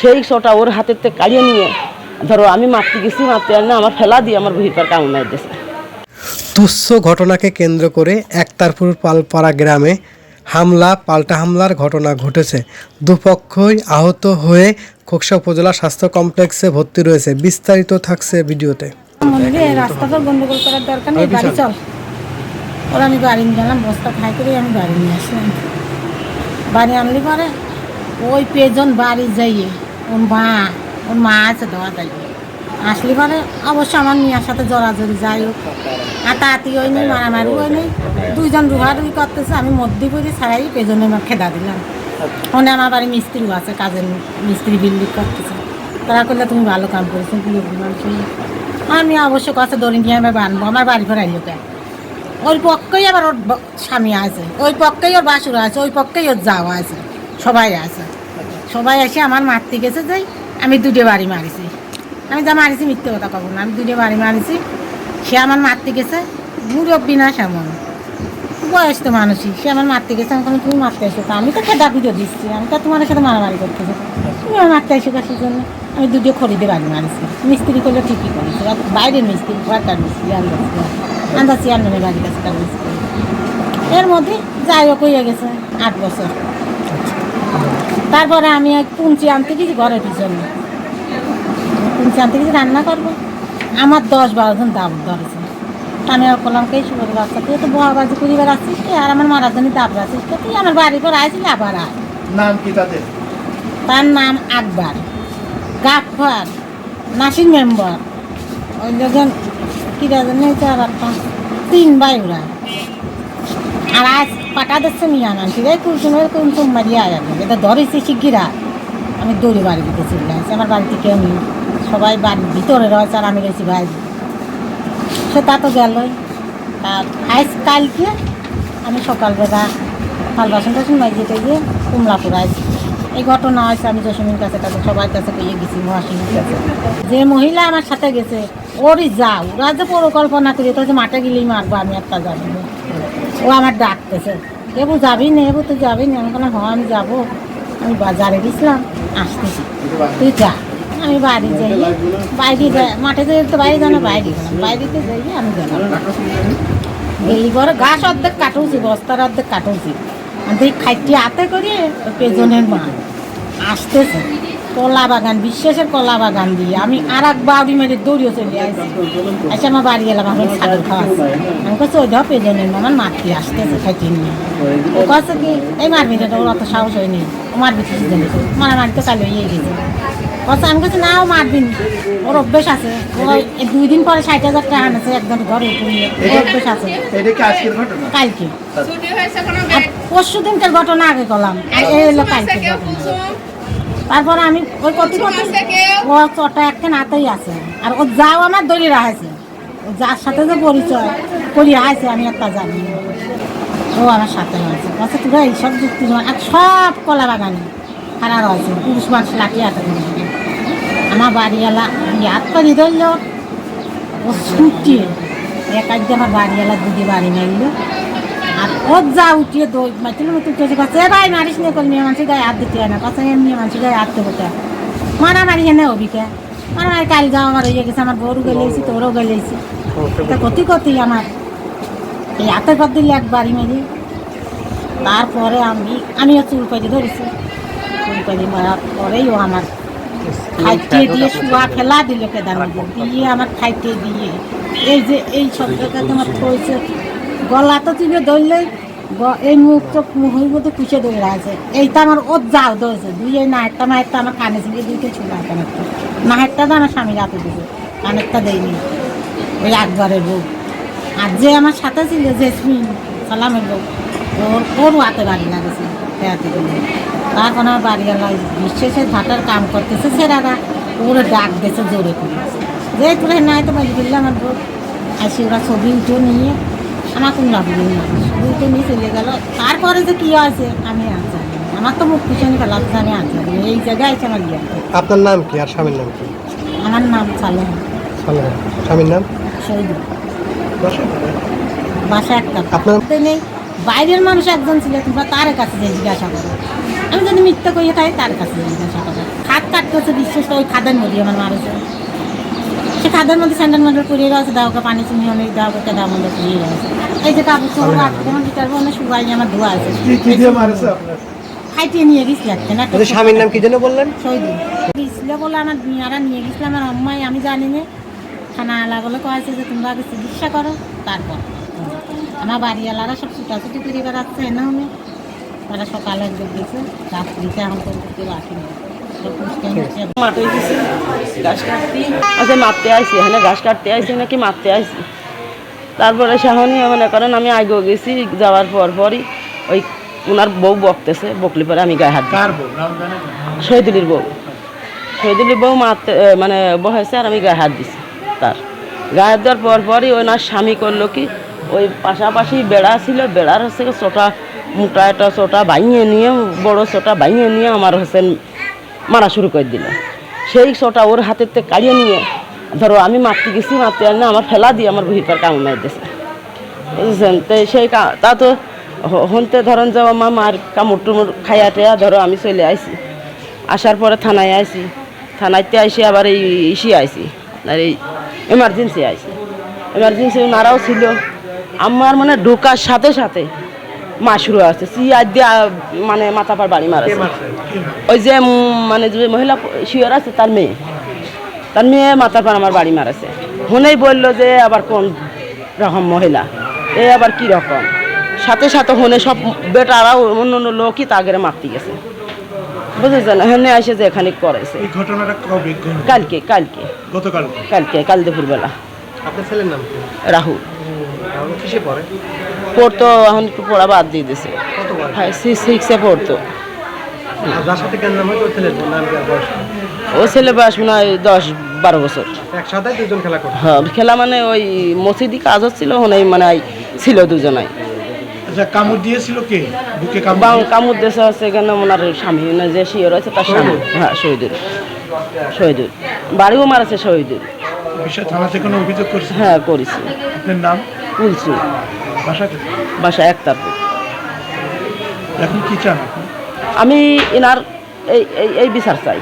সেই শোটা ওর হাতের থেকে কাড়িয়ে নিয়ে ধরো আমি মারতে গেছি, মারতে আর না আমার ফেলা দিয়ে আমার ভিতর কামড় মেরে দিয়েছে। তুচ্ছ ঘটনাকে কেন্দ্র করে একতারপুর পালপাড়া গ্রামে পাল্টা হামলার ঘটনা ঘটেছে। দুপক্ষই আহত হয়ে খোকসা উপজেলা স্বাস্থ্য কমপ্লেক্সে ভর্তি রয়েছে। বিস্তারিত থাকছে ভিডিওতে। রাস্তাটা গন্ডগোল করার দরকার নেই, বাড়ি চল। ওরা আমি বাড়ি নিয়ে গেলাম, বস্তা খাই করে আমি বাড়ি নিয়ে আসলাম। বাড়ি আনলি পরে ওই পেজন বাড়ি যাইয়ে ওর মা আছে দেওয়া তাই আসলি পরে অবশ্য আমার মেয়ের সাথে জড়াজড়ি যাই হোক, হাতাহাতি হয় নেই, মারামারি হয় নেই, দুইজন রুহারুহি করতেছে। আমি মধ্যে করে ছাড়াই পেজনে খেদা দিলাম। ওখানে আমার বাড়ি মিস্ত্রিও আছে, কাজের মিস্ত্রি বিল্ডিং করতেছে। তারা করলে তুমি ভালো কাম করেছেন, আমি অবশ্য কাছে দড়ি নিয়ে আমি বানবো, আমার বাড়ি ঘর আইলো কেন। ওই পক্ষেই আবার ওর স্বামী আছে, ওই পক্ষেই ওর বাসুর আছে, ওই পক্ষেই ওর যাওয়া আছে, সবাই আছে। সবাই এসে আমার মারতে গেছে যাই, আমি দুটো বাড়ি মারিছি। আমি যা মারিছি মিথ্যে কথা কব না, আমি দুটো বাড়ি মারিছি। সে আমার মারতে গেছে, মুরব্বী না সেমন বয়স তো মানুষই, সে আমার মারতে গেছে। আমি কোনো তুমি মারতে এসো, আমি তো খেদা ভিডিও দিচ্ছি, আমি তো তোমার সাথে মারামারি করতেছি, তুমি আমার মারতে এসে গাছের জন্য আমি দুটো খরিদে বাড়ি মারিছি। মিস্ত্রি করলে ঠিকই করেছি, বাইরের মিস্ত্রি, ঘরটার মিস্ত্রি আন্দাজি আন্দাজে বাড়ি কাছে তার মিস্ত্রি। এর মধ্যে যাই হোক হয়ে গেছে 8 বছর। তারপরে আমি কুঞ্চি আনতে গেছি ঘরের পিছনে, কুঞ্চি আনতে গেছি রান্না করবো। আমার 10-12 জন দাবড় ধরেছে। আমি আর বললাম কে শুভ বাচ্চা, তুই তো বহাবাজি করিবার আসছিস আর আমার মারার জন্য দাবড় আসিস, তুই আমার বাড়ির পর আসছিলি আবার আয়। নাম কি তাদের? তার নাম আকবর, গাফফার, নাসির মেম্বার, ওই যখন কী রাজন হয়েছে আর একটা 3 ভাই ওরা। আর আজ পাটা দিচ্ছে নিয়ে আনছি রে কুমচুম মারিয়ে আয় আমি এটা ধরেছি শিগগিরা। আমি দৌড়ে বাড়ি দিতে চলে আসছি, আমার বাড়িতে কেউ নেই, সবাই বাড়ির ভিতরে রয়েছে আর আমি রয়েছি বাইরে। সে তা তো গেলই। আর আজ কালকে আমি সকালবেলা থাল বাসন টাসন মাইজেতে গিয়ে কুমলাপুর আসছি। এই ঘটনা হয়েছে, আমি জসিমের কাছে সবার কাছে পেয়ে গেছি, মহাসিনের কাছে। যে মহিলা আমার সাথে গেছে ওরই যাও, ওরা যে পরিকল্পনা করি তো যে মাঠে গেলেই মারবো, আমি একটা যাবো। ও আমার ডাকতেছে, এবু যাবি না, এবু তুই যাবি না। আমি বললাম হ্যাঁ আমি যাবো, আমি বাজারে গেছিলাম আসতেছি, তুই যা। আমি বাড়ি যাই, বাইরে যাই, মাঠে যাই তো বাইরে যাও না, বাইরে গেলাম, বাইরেতে যাই আমি গেলাম। গেলি পরে ঘাস অর্ধেক কাটুছি, বস্তার অর্ধেক কাটুছি। আমি খাইটি হাতে করি পেছনের মা আসতেছে কলা বাগান, বিশ্বাসের কলা বাগান দিয়ে আমি আর এক বাউরি মেরে দৌড়িয়ে চলে আসছি। এসে আমার বাড়ি এলাম, আমি ছাগল খাওয়াচ্ছি। আমি কাছে ওই ধর পেজনের মা আমার মাতৃ আসতেছে খাইটি নিয়ে। ও কাছে কি এই মারবি না, ওর অত সাহস হয়নি, ও মারবি তো মারামারি তো কালো ইয়ে গেছে। কথা আমি কাছে না ও মারবি না, ওর অভ্যেস আছে। ও 2 দিন পরে 60,000 টাকা আনেছে একজন ঘরে, ওর অভ্যেস আছে। কালকে পরশু দিনকার ঘটনা আগে করলাম, এই হলো কালকে ঘটনা। তারপরে আমি ওই কত ও চটা একটা নাতেই আছে, আর ও যাও আমার দড়ি রাখছে, ও যার সাথে যে পরিচয় করি আছে আমি একটা জানি, ও আমার সাথে আছে। বলছে তোরা এইসব যুক্তি আর সব কলা বাগানে খারাপ হয়েছে, পুরুষ মানুষ লাঠি হাতে আমার বাড়িওয়ালা হাত পানি ধরল, ও ছুটি একাই আমার বাড়িওয়ালা দুটি বাড়ি মারল। আর ওর যা উঠিয়ে দই মারছিল তুলতে কাছে ভাই মারিস নিয়ে করলি মানুষের গায়ে হাত দিতে হয় না, কাছে এমনি মানুষের গায়ে হাত দেবো কে মারামারি এনে অভিকে মারামারি কাল যাও আমার হয়ে গেছে, আমার বউরও গেলেছি তোরও গেলেছি। তা কতি আমার এই হাতের পর দিলে একবারই মেরি। তারপরে আমিও চুল পাইতে ধরেছি, চুল পাইতে মারার পরেই ও আমার খাইতে দিয়ে শুয়া ফেলা দিল কেদার দিয়ে আমার খাইতে দিয়ে এই যে এই শব্দটা তোমার থইছে গলা তো তুলে ধরলেই এই মুখ চোখ মুখের মধ্যে কুচে ধরে আছে। এইটা আমার ওর যাও ধরেছে দুই, এই নাহেরটা মাহেরটা আমার কানে ছিল, দুইটা ছিল কানেরটা, নাহেরটা তো আমার স্বামীর হাতে দিয়েছে, কানেরটা দেয়নি। ওই আকবরের বউ আর যে আমার সাথে ছিল জেসমিন সালামের বউ, ওরও হাতে বাড়ি লাগেছে হাতে দিলে। তারপর আমার বাড়িওয়ালা বিশ্বাসের ভাটার কাম করতেছে, সেরারা ওরা ডাক দিয়েছে জোরে করে, যে তোরা নাই তো বাড়ি ফেললে আমার বউ আসি। ওরা ছবি উঠে নিয়ে আমার কোনো লাভ নেই, ছবি উঠে নিয়ে চলে গেল। তারপরে যে কী হয়েছে আমি আর জানি না, আমার তো মুখ পিছনে ফেলাচ্ছে, আমি আর জানি এই জায়গায় আছে আমার গিয়ে। আপনার নাম কি আর স্বামীর নাম কি? আমার নাম সালেহা। স্বামীর নাম শহীদ। বাসা একটা আপনার নেই, বাইরের মানুষ একজন ছিল, তোমরা তার কাছে যে জিজ্ঞাসা করো। আমি যদি মিথ্যা করিয়ে থাকি তার কাছে জিজ্ঞাসা করো। খাদ কাটতেছে বিশ্বাস ওই খাদের মধ্যে আমার মারেছে সে খাদের মধ্যে স্যান্ডেল ম্যান্ডেল পুড়িয়ে গেছে দাওকে পানি চিনি অনেক দাওকে কেদার মধ্যে পুড়িয়ে গেছে এই যে কাপড় চোপড় রাখতে যেমন দিতে পারবো অনেক শুকাই আমার ধোয়া আছে খাইটিয়ে নিয়ে গেছি একটা না স্বামীর নাম কি যেন বললেন? সৈদিন গেছিল বলে আমার মেয়েরা নিয়ে গেছিল আমার আম্মাই আমি জানি না খানা আলা বলে কয়েছে যে তোমরা আগে চিকিৎসা করো তারপর আমার বাড়িওয়ালারা সব ছুটাছুটি করে বেড়াচ্ছে এনে হলে তারা সকালে একদম গেছে রাত্রিতে এখন করতে বাকি নেই মাঠে গেছি ঘাস কাটতে আচ্ছা মারতে আইসি এখানে ঘাস কাটতে আইসি নাকি মারতে আইসি তারপরে সেখানে মনে করেন আমি আগেও গেছি যাওয়ার পরই ওই ওনার বউ বকতেছে বকলি পরে আমি গায়ে হাত দিই শহীদুলির বউ মারতে মানে বহেছে আর আমি গায়ে হাত দিছি তার গায়ে হাত দেওয়ার পরই ওনার স্বামী করলো কি ওই পাশাপাশি বেড়া ছিল বেড়ার হচ্ছে ছোটা মোটা একটা ছোটা ভাঙিয়ে নিয়ে বড় ছোটা ভাঙিয়ে নিয়ে আমার হচ্ছে মারা শুরু করে দিল সেই ছোটা ওর হাতের থেকে কাড়িয়ে নিয়ে ধরো আমি মারতে গেছি মারতে আর না আমার ফেলা দিয়ে আমার ভিতর কামড় মেরে দিয়েছে বুঝছেন তো সেই তা তো হনতে ধরেন যে আমার মার কামড় টুমড় খাইয়া টেয়া ধরো আমি চলে আইছি আসার পরে থানায় আইছি থানাইতে আইসি আবার এই ইসি আইছি আর এই এমার্জেন্সি আইছি এমার্জেন্সি ওনারাও ছিল আমার মানে ঢোকার সাথে সাথে মা শুরু আছে সিয়ার দিয়ে মানে মাথা পার বাড়ি মারাছে ওই যে মানে যে মহিলা শিওর আছে তার মেয়ে মাথার পার আমার বাড়ি মারাছে হনেই বললো যে আবার কোন রকম মহিলা এ আবার কি রকম সাথে সাথে হনে সব বেটারাও অন্য অন্য লোকই তাগেরে মারতে গেছে বুঝেছেন হেনে আসে যে এখানে করেছে এই ঘটনাটা কবে কালকে গতকাল কাল দুপুরবেলা আপনার ছেলের নাম কি? রাহুল কিসে পড়ে? পড়তো এখন একটু পড়া বাদ দিয়ে দিছে কত বয়স? 6-এ পড়তো যার সাথে কেন নাম হয়তো ছেলের নাম কি আর বয়স? ও ছেলে বয়স মনে হয় 10-12 বছর একসাথে দুজন খেলা করে? হ্যাঁ খেলা মানে ওই মসজিদি কাজ হচ্ছিল ওখানে মানে ছিল দুজনাই আচ্ছা কামড় দিয়েছিল কে বুকে কামড় দেশে হচ্ছে এখানে ওনার স্বামী যে শিওর আছে তার স্বামী হ্যাঁ শহীদুল বাড়িও মারাছে শহীদুল বিষয় থানাতে কোনো অভিযোগ করছে? হ্যাঁ করেছি আপনার নাম? কুলসু বাসা একতারপুর এখন কি চান আপনি? আমি এনার এই বিচার চাই